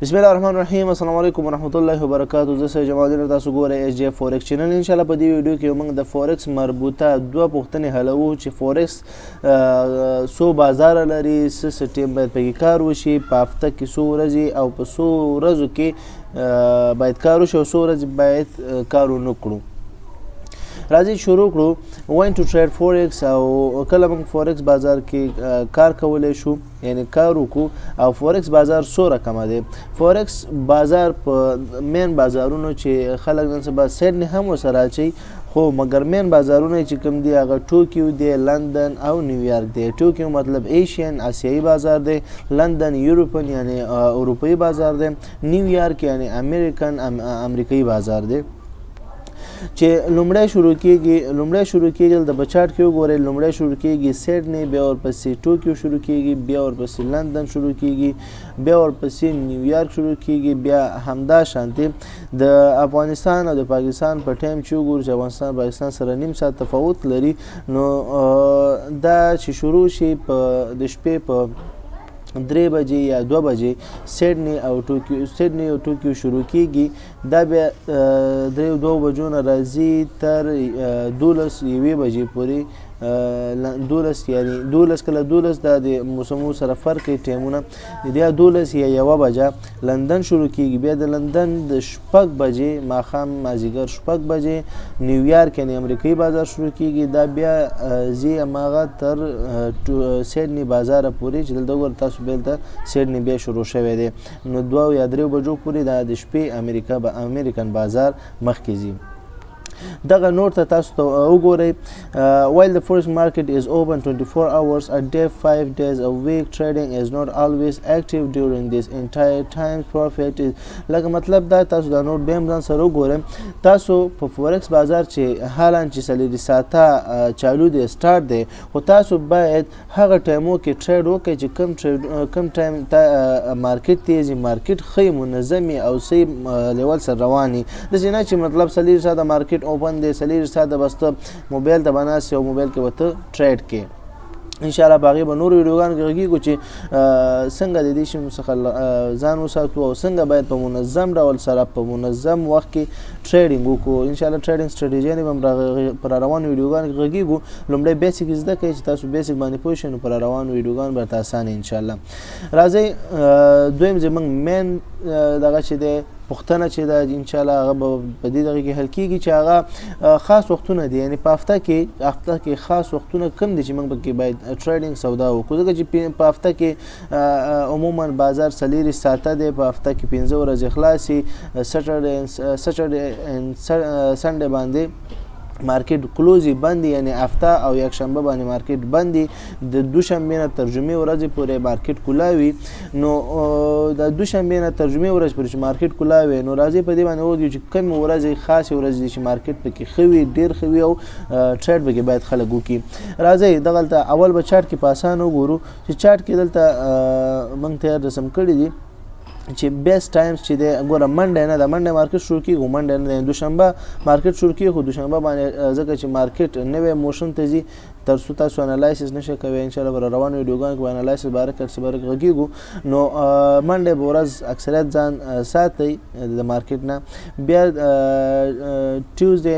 بسم الله الرحمن الرحیم. السلام علیکم ورحمۃ اللہ وبرکاتہ. زه سید جمال الدین، تاسو ګورئ ایس جی فورکس چینل. ان شاء الله په دې ویډیو کې موږ د فورکس مربوطه دوه پوښتنې حلوو چې فورکس څو بازار لري، څه سیسټم باید پکې کار وشي، په هفته کې څو ورځې او په څو ورځو کې باید کار وشي او څو ورځې باید کار ونه کړو. راځئ شروع کړو. وین ټو ټریډ فورکس، او کله موږ فورکس بازار کې کار کولی شو، یعنی کار وکړو. او فورکس بازار څو رقمه دی؟ فورکس بازار په مین بازارونو چې خلک نن سبا سیډني هم ورسره اچوي، خو مګر مین بازارونه چې کوم دي هغه ټوکیو دی، لندن او نیویارک دی. ټوکیو مطلب ایشین آسیایي بازار دی، لندن یورپن یعنی اروپایي بازار دی، نیویارک یعنی امریکایي بازار دی. چې لومړی شروع کېږي د بچاټ کې وګورئ. لومړی شروع کېږي سیډني، بیا ورپسې ټوکیو شروع کېږي، بیا ورپسې لندن شروع کېږي، بیا ورپسې نیویارک شروع کېږي، بیا همدا شانتې د افغانستان او د پاکستان په ټایم چې وګورو چې افغانستان پاکستان سره نیم ساعت تفاوت لري، نو دا چې شروع شي په د شپې په 3 بجې یا 2 بجې سیډني او ټوکیو شروع کېږي. دا بیا 2 بجو نه راځي تر 12 بجې پورې. 12 یعنی 12 کله 12 دا د موسمو سره فرق کوي ټایمونه. بیا 12 یا 1 بجه لندن شروع کېږي. بیا د لندن د 6 بجې ماښام مازدیګر 6 بجې نیویارک یعنی امریکایي بازار شروع کېږي. دا بیا ځي هماغه تر سیډني بازاره پورې چې دلته وګورئ تاسو بیلته سیډني بیا شروع شوی دی. نو 2 یا 3 بجو پورې دا د شپې امریکن بازار مخکې ځي. دغه نوټ ته تاسو ته وګورئ. while the forex market is open 24 hours a day 5 days a week, trading is not always active during this entire time. profit is لکه مطلب دا تاسو دا نوټ بیا هم ځان سره وګورئ. تاسو په فورکس بازار چې حالا چې 4 ساعته چالو دی سټارټ دی، خو تاسو باید هغه ټایمو کې ټریډ وکړئ چې کم ټایم مارکیټ تیزي، مارکیټ ښه منظمي او صحیح لیول سره رواني. داسې نه چې مطلب 4 ساعته مارکیټ اوپن دی، 4 ساعته بس ته موبایل ته بناستې او موبایل کې به ته ټریډ کې. انشاءالله په هغې به نورو ویډیوګانو کې غږېږو چې څنګه د دې شیانو څخه ځان وساتو او څنګه باید په منظم ډول سره په منظم وخت کې ټریډینګ وکړو. انشاءالله ټریډینګ سټریټیجیانې به هم پر روانو ویډیوګانو کې غږېږو. لومړی بیسیک زده کړئ چې تاسو بیسیک باندې پوه شئ، نو پر روانو ویډیوګانو به درته اسانه انشاءالله. راځئ دویم زموږ مین دغه چې دی پوښتنه چې دا انشاءالله هغه به په دې دغه کې حل کېږي چې هغه خاص وختونه دي، یعنی په هفته کې خاص وختونه کوم دي چې موږ پکې باید ټریډینګ سودا وکړو. ځکه چې په هفته کې عموما بازار 4 ساعته دی، په هفته کې 15 ورځې خلاصي. سټرډے سنډے باندې مارکیټ کلوزي بندي، یعنی هفته او یک شنبه باندې مارکیټ بندي. د دوشنبه نه تر جمعې ورځې پورې مارکیټ کولاوي. نو د دوشنبه نه تر جمعې ورځې پورې چې مارکیټ کولاوي، نو راځي په دې باندې وګورو چې کوم ورځې خاصې ورځې دي چې مارکیټ پکې ښه وي، ډېر ښه وي او ټریډ پکې باید خلک وکړي. راځئ دغلته اول به چارټ کې په اسانه وګورو چې چارټ کې دلته موږ تیار رسم کړي دي چې بیسټ ټایمز چې دی. ګوره منډه نه ده، منډه مارکیټ شروع کېږي، منډه نه ده. دوشنبه مارکیټ شروع کېږي، خو دوشنبه باندې ځکه چې مارکیټ نوی موشن ته ځي، تر څو تاسو انالایسس نشئ کوئ. انشاءالله به روانو ویډیوګانو کې به انالایسس باره غږېږو. نو منډه به ورځ اکثریت ځان ساتئ د مارکیټ نه. بیا ټیوزډے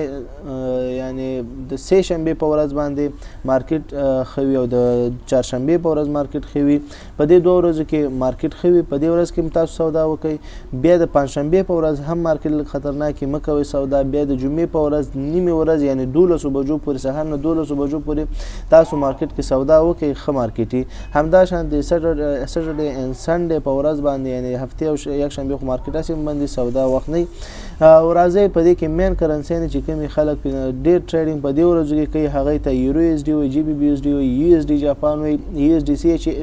یعنی د سې شنبې په ورځ باندې مارکیټ ښه وي او د چهارشنبې په ورځ مارکیټ ښه وي. په دې 2 ورځو کې مارکیټ ښه وي. په دې ورځ کې هم تاسو سودا وکړئ. بیا د پنجشنبې په ورځ هم مارکیټ لږ خطرناکې مه کوئ سودا. بیا د جمعې په ورځ نیمې ورځ یعنی 12 بجو پورې، سهار نه 12 بجو پورې تاسو مارکیټ کې سودا وکړئ، ښه مارکیټي. همدا شانتې سټرډے اینډ سنډے په ورځ باندې یعنی هفتې او یک شنبې خو مارکیټ هسې باندې سودا وخت نه. او راځئ په دې کې مین کرنسیانې چې کومې خلک ډېر ټریډینګ په دې ورځو کې کوي، هغې ته یورو ایس ډي وایي، جی بي بي ایس ډي وایي، یو ایس ډي جاپان وایي، یو ایس ډي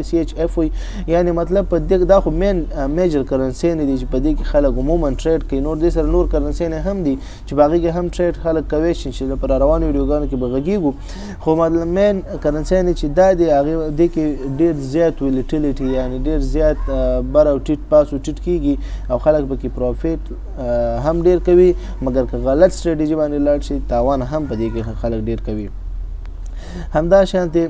سی ایچ اف وایي. یعنی مطلب په دې دا خو مین میجر کرنسیانې دي چې په دې کې خلک عموما ټریډ کوي. نور دې سره نور کرنسیانې هم دي چې په هغې کې هم ټریډ خلک کوی شي، چې پر روانو ویډیوګانو کې به غږېږو. خو مطلب مین کرنسیانې چې دا دی هغې دې کې ډېر زیات ویلیټیلیټي یعنی ډېر زیات بر او ټیټ پاس او ټیټ کېږي او خلک پکې پروفیټ هم ډېر کوي. مګر که غلط سټریټیجي باندې لاړ شي تاوان هم په دې کې خلک ډېر کوي. همدا شانتې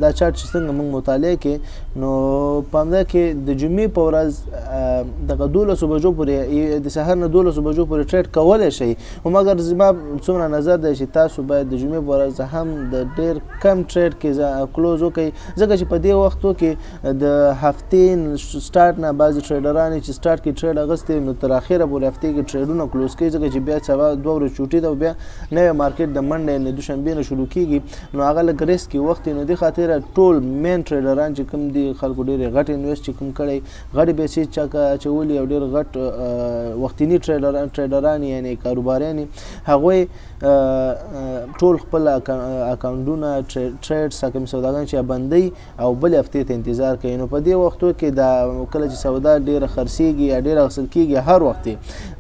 دا چارت چې څنګه موږ مطالعه کې نو په همدا کې د جمعې په ورځ دغه 12 بجو پورې د سهار نه 12 بجو پورې ټریډ کولی شئ خو مګر زما څومره نظر دی چې تاسو باید د جمعې په ورځ هم د ډېر کم ټریډ کې کلوز وکړئ ځکه چې په دې وختو کې د هفتې سټارټ نه بعضې ټریډران چې سټارټ کې ټریډ اغوستی نو تر اخره پورې هفتې کې ټریډونه کلوز کوي ځکه چې بیا سبا 2 ورځې چوټي ده او بیا نوی مارکیټ د منډې نه دوشنبې نه شروع کېږي نو هغه لږ ریسکي وخت دی نو دې خاطر ټول مین ټریډران چې کوم دي خلکو ډېرې غټ انویسټ چې کوم کړی غټې پیسې چا اچولي او ډېر غټ وختینی ټریډران یعنې کاروباریان هغوی ټول خپل اکاونټونه ټریډز حاکم سوداګان چې بندوي او بلې هفتې ته انتظار کوي نو په دې وختو کې دا کله چې سودا ډېره خرڅېږي یا ډېره اخیستل کېږي هر وخت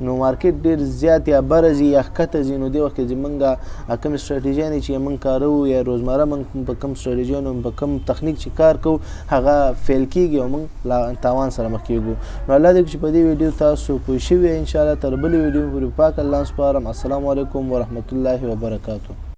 نو مارکیټ ډېر زیات یا بره ځي یا ښکته ځي نو دې وخت کې زمونږ کوم سټراتیژیانې چې موږ کاروو یا روزمره موږ په کوم سټراتیژیانو په کوم تخنیک چې کار کوو هغه فیل کېږي او موږ تاوان سره مخ کېږو نو الله دې چې په دې ویډیو تاسو پوه شوي انشاءالله تر بلې ویډیو پورې پاک الله سپارم السلام علیکم ورحمة الله وبرکاته